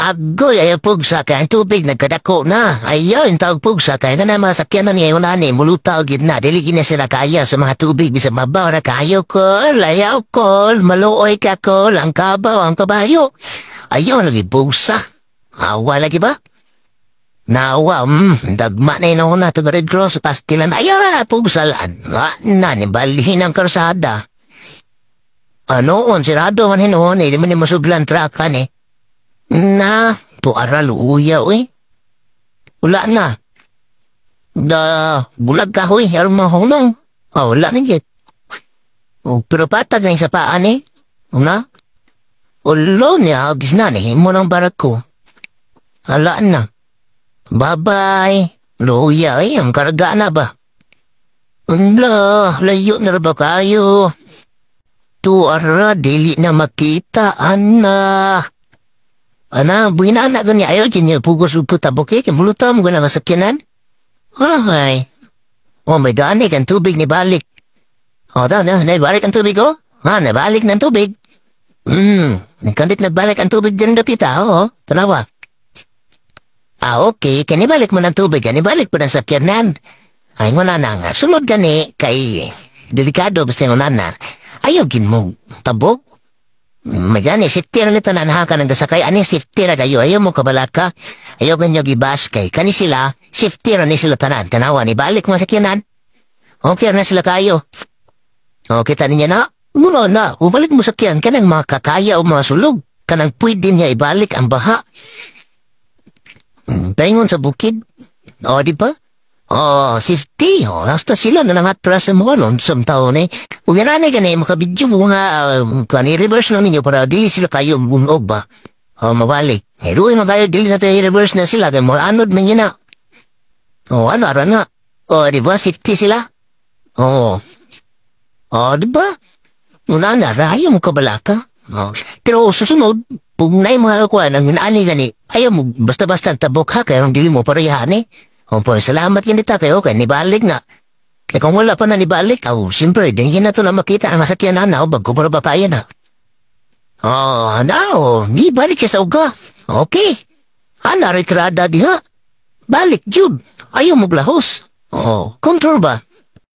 Agoy, ayaw pugsa kay ang tubig nagkadako na. Ayaw, yung tawag pugsa kay na mga sakyanan niya yung nani, mulutaw gid na. Dili gina sila kaya sa mga tubig, bisa mabaw na kayo kol, ayaw kol, maluoy ka kol, ang kabaw, ang kabayo. Ayaw, lagi pugsa. Awa lagi ba? Nawa, dagma na yun ako na to Red Cross, pastilan, ayaw na, pugsalan. Nani, balihin ang karsada. Anoon, sirado man hinoon, di man yung masuglan trakan eh. Na, to aral uya, uy. Wala na. Bulag ka, uy, alam mo hunong. Wala na yun. Pero patag na yung sapaan eh. Una? Ulo niya, agis na ni, mo ng barak ko. Wala na. Bye-bye. Luya, eh, ang karga na ba? Ala, layo na ba kayo? To ara, dili na makita, anak. Ana, buhay na anak ganyan. Ayaw, kanya pugos upo tabok eh. Kimuluta mo gana masakyanan. Ay. May gani kan tubig ni balik. Daw na, naibalik ang tubig ko? Nabalik ng tubig. Nagkandit nagbalik ang tubig din dapita, oo. Tanawa. Okay, kanibalik mo ng tubig, kanibalik mo ng sakyanan. Ay, nga na nga. Sunod gani, kay delikado, basta yung nana. Ayaw, gin mo tabok. May gani, safety na nito na nahaka ng gasakay. Ani, safety na kayo. Ayaw mo kabalaka. Ayaw ganyo gibas kay. Kani sila, safety na ni sila tanan. Tanawa, ni balik mo sa kiyanan. Okay na sila kayo. Kita niya na. Muna na, ubalik mo sa kiyan. Kanang mga kakaya o mga sulog. Kanang pwede niya ibalik ang baha. Paingon sa bukid. Di ba? Safety. Hasta sila na nangatras sa mga nun. Samtaon eh. Kung yan na ganay, makabidyo mo nga, reverse lang ninyo para di sila kayo bunog ba? Mabalik. Doon magayo, dili na tayo reverse na sila. Kaya mo, anod man yun na. Ano, ara na. Di ba, safety sila? Di ba? Una na, ayaw mo kabalaka. Pero susunod, kung na yung mga kuha, nang inaani gani, ayaw mo basta-basta tabok ha, kaya dili mo parehan eh. Salamat yan dita kayo, kaya nibalik na. Kaya kung wala pa na nibalik, siyempre, din na ito na makita ang masakyan na, bago para ba kaya na. Nibalik siya sa uga. Okay. Narikrada diha. Balik, Jude. Ayaw mo glahos. Control ba?